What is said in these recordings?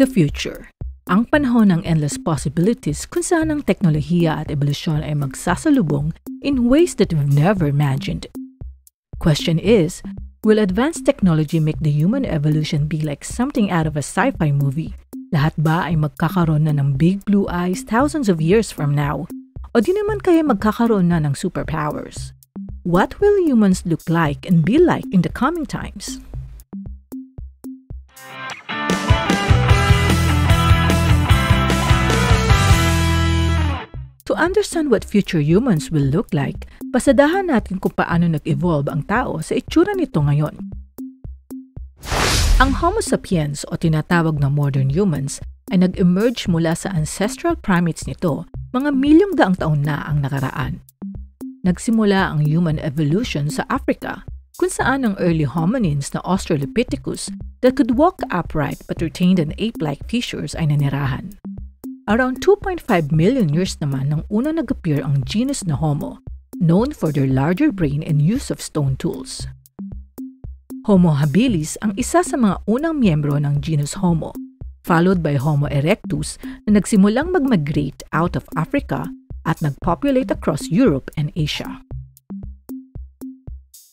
The future. Ang panahon ng endless possibilities kung saan ang teknolohiya at ebolusyon ay magsasalubong in ways that we've never imagined. Question is, will advanced technology make the human evolution be like something out of a sci-fi movie? Lahat ba ay magkakaroon na ng big blue eyes thousands of years from now? O di naman kaya magkakaroon na ng superpowers? What will humans look like and be like in the coming times? To understand what future humans will look like, pasadahan natin kung paano nag-evolve ang tao sa itsura nito ngayon. Ang Homo sapiens o tinatawag na modern humans ay nag-emerge mula sa ancestral primates nito mga milyong daang taon na ang nakaraan. Nagsimula ang human evolution sa Africa kung saan ang early hominins na Australopithecus that could walk upright but retained an ape-like features ay nanirahan. Around 2.5 million years naman nang una nag-appear ang genus na Homo, known for their larger brain and use of stone tools. Homo habilis ang isa sa mga unang miyembro ng genus Homo, followed by Homo erectus na nagsimulang mag-migrate out of Africa at nag-populate across Europe and Asia.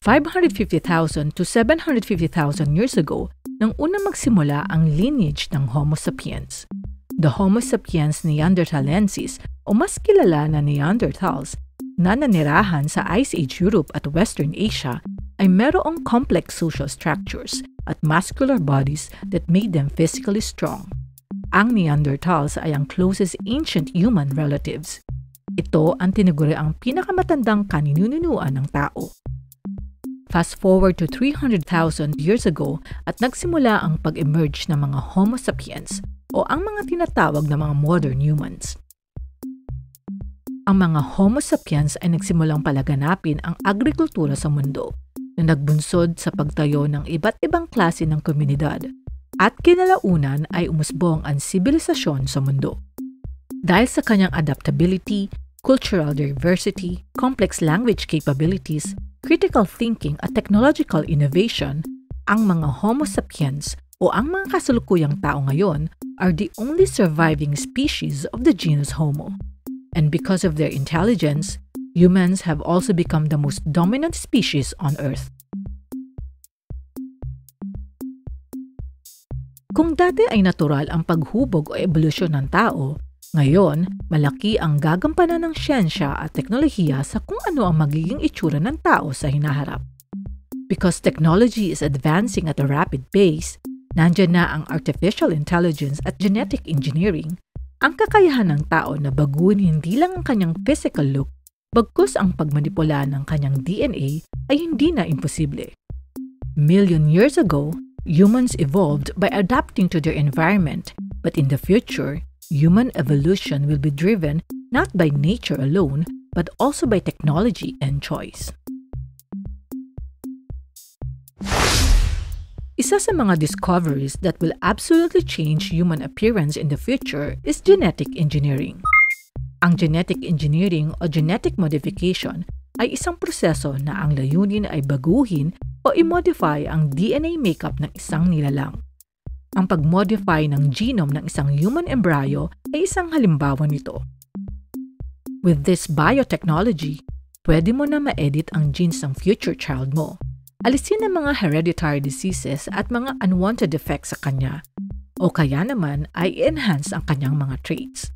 550,000 to 750,000 years ago nang una magsimula ang lineage ng Homo sapiens. The Homo sapiens neanderthalensis o mas kilala na Neanderthals na nanirahan sa Ice Age Europe at Western Asia ay merong complex social structures at muscular bodies that made them physically strong. Ang Neanderthals ay ang closest ancient human relatives. Ito ang tinaguri ang pinakamatandang kaninunuan ng tao. Fast forward to 300,000 years ago at nagsimula ang pag-emerge ng mga Homo sapiens o ang mga tinatawag na mga modern humans. Ang mga Homo sapiens ay nagsimulang palaganapin ang agrikultura sa mundo na nagbunsod sa pagtayo ng iba't ibang klase ng komunidad at kinalaunan ay umusbong ang sibilisasyon sa mundo. Dahil sa kanyang adaptability, cultural diversity, complex language capabilities, critical thinking at technological innovation, ang mga Homo sapiens o ang mga kasalukuyang tao ngayon are the only surviving species of the genus Homo. And because of their intelligence, humans have also become the most dominant species on Earth. Kung dati ay natural ang paghubog o evolusyon ng tao, ngayon, malaki ang gagampanan ng siyensya at teknolohiya sa kung ano ang magiging itsura ng tao sa hinaharap. Because technology is advancing at a rapid pace, nandiyan na ang artificial intelligence at genetic engineering, ang kakayahan ng tao na baguhin hindi lang ang kanyang physical look, bagkus ang pagmanipula ng kanyang DNA ay hindi na imposible. Million years ago, humans evolved by adapting to their environment, but in the future, human evolution will be driven not by nature alone, but also by technology and choice. Isa sa mga discoveries that will absolutely change human appearance in the future is genetic engineering. Ang genetic engineering o genetic modification ay isang proseso na ang layunin ay baguhin o i-modify ang DNA makeup ng isang nilalang. Ang pag-modify ng genome ng isang human embryo ay isang halimbawa nito. With this biotechnology, pwede mo na ma-edit ang genes ng future child mo. Alisin ang mga hereditary diseases at mga unwanted effects sa kanya, o kaya naman ay enhance ang kanyang mga traits.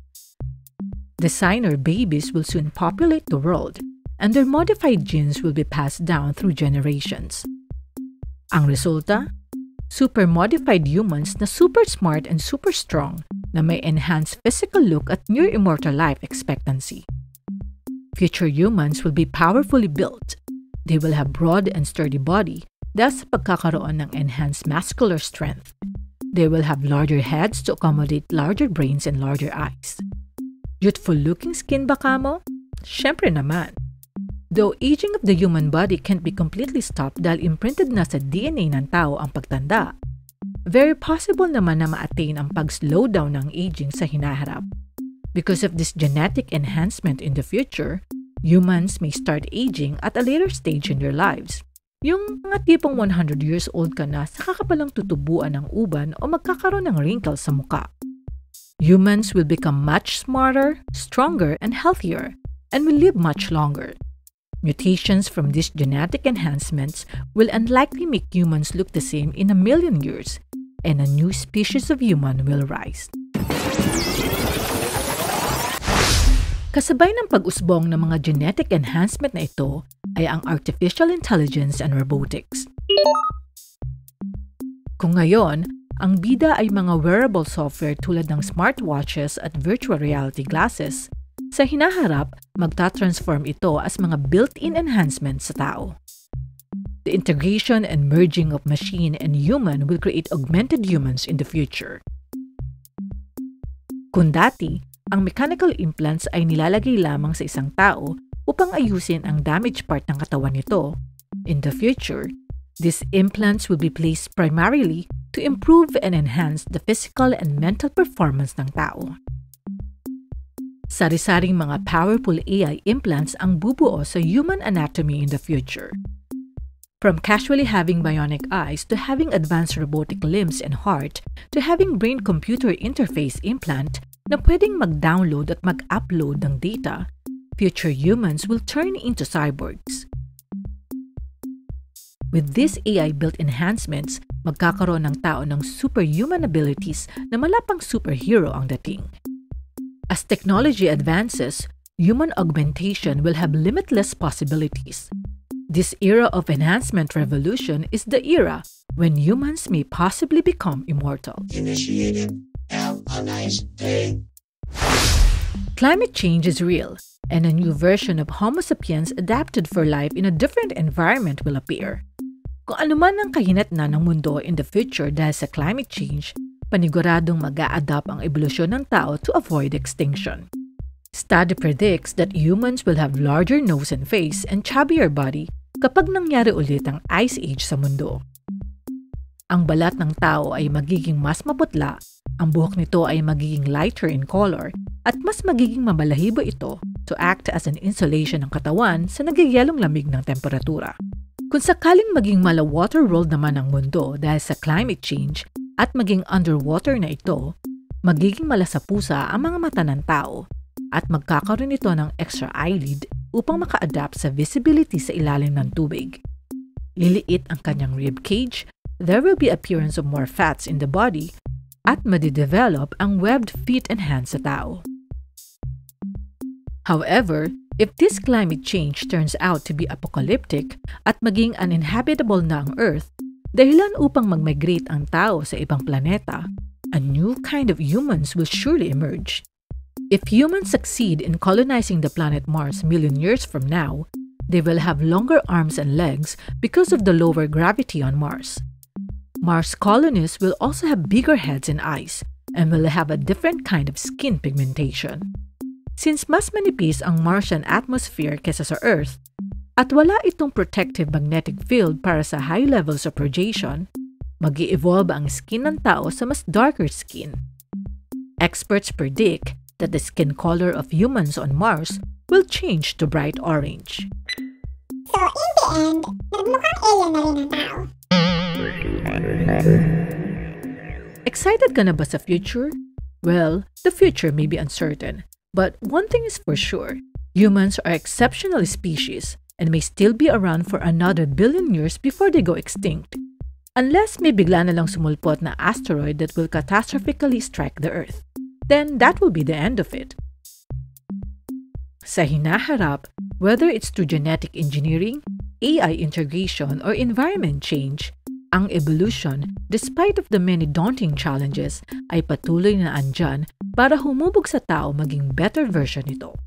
Designer babies will soon populate the world, and their modified genes will be passed down through generations. Ang resulta? Super modified humans na super smart and super strong na may enhanced physical look at near immortal life expectancy. Future humans will be powerfully built. They will have broad and sturdy body dahil sa pagkakaroon ng enhanced muscular strength. They will have larger heads to accommodate larger brains and larger eyes. Youthful-looking skin ba kamo? Syempre naman. Though aging of the human body can't be completely stopped dahil imprinted na sa DNA ng tao ang pagtanda, very possible naman na ma-attain ang pag-slow down ng aging sa hinaharap. Because of this genetic enhancement in the future, humans may start aging at a later stage in their lives. Yung mga tipong 100 years old ka na saka ka palang tutubuan ng uban o magkakaroon ng wrinkles sa muka. Humans will become much smarter, stronger, and healthier, and will live much longer. Mutations from these genetic enhancements will unlikely make humans look the same in 1,000,000 years, and a new species of human will rise. Kasabay ng pag-usbong ng mga genetic enhancement na ito ay ang artificial intelligence and robotics. Kung ngayon, ang bida ay mga wearable software tulad ng smartwatches at virtual reality glasses, sa hinaharap, magta-transform ito as mga built-in enhancements sa tao. The integration and merging of machine and human will create augmented humans in the future. Kung dati, ang mechanical implants ay nilalagay lamang sa isang tao upang ayusin ang damaged part ng katawan nito, in the future, these implants will be placed primarily to improve and enhance the physical and mental performance ng tao. Sari-saring mga powerful AI implants ang bubuo sa human anatomy in the future. From casually having bionic eyes to having advanced robotic limbs and heart to having brain-computer interface implant na pwedeng mag-download at mag-upload ng data, future humans will turn into cyborgs. With these AI-built enhancements, magkakaroon ng tao ng superhuman abilities na malapang superhero ang dating. As technology advances, human augmentation will have limitless possibilities. This era of enhancement revolution is the era when humans may possibly become immortal. Have a nice day. Climate change is real, and a new version of Homo sapiens adapted for life in a different environment will appear. Kung anuman ang kahinatnan ng mundo in the future dahil sa climate change, paniguradong mag-a-adapt ang evolusyon ng tao to avoid extinction. Study predicts that humans will have larger nose and face and chubbier body kapag nangyari ulit ang ice age sa mundo. Ang balat ng tao ay magiging mas maputla, ang buhok nito ay magiging lighter in color, at mas magiging mabalahibo ito to act as an insulation ng katawan sa nagyayalong lamig ng temperatura. Kung sakaling maging mala-water-world naman ang mundo dahil sa climate change at maging underwater na ito, magiging malasapusa ang mga mata ng tao at magkakaroon ito ng extra eyelid upang maka-adapt sa visibility sa ilalim ng tubig. Liliit ang kanyang rib cage, there will be appearance of more fats in the body, at madidevelop ang webbed feet and hands sa tao. However, if this climate change turns out to be apocalyptic at maging uninhabitable na ang Earth, dahilan upang mag-migrate ang tao sa ibang planeta, a new kind of humans will surely emerge. If humans succeed in colonizing the planet Mars 1,000,000 years from now, they will have longer arms and legs because of the lower gravity on Mars. Mars colonists will also have bigger heads and eyes and will have a different kind of skin pigmentation. Since mas manipis ang Martian atmosphere kesa sa Earth, at wala itong protective magnetic field para sa high levels of radiation, mag-i-evolve ang skin ng tao sa mas darker skin. Experts predict that the skin color of humans on Mars will change to bright orange. So in the end, nagmukhang alien na rin ang tao. Excited ka na ba sa future? Well, the future may be uncertain, but one thing is for sure, humans are exceptional species and may still be around for another 1,000,000,000 years before they go extinct. Unless may bigla na lang sumulpot na asteroid that will catastrophically strike the Earth, then that will be the end of it. Sa hinaharap, whether it's through genetic engineering, AI integration, or environment change, ang evolution, despite of the many daunting challenges, ay patuloy na andyan para humubog sa tao maging better version nito.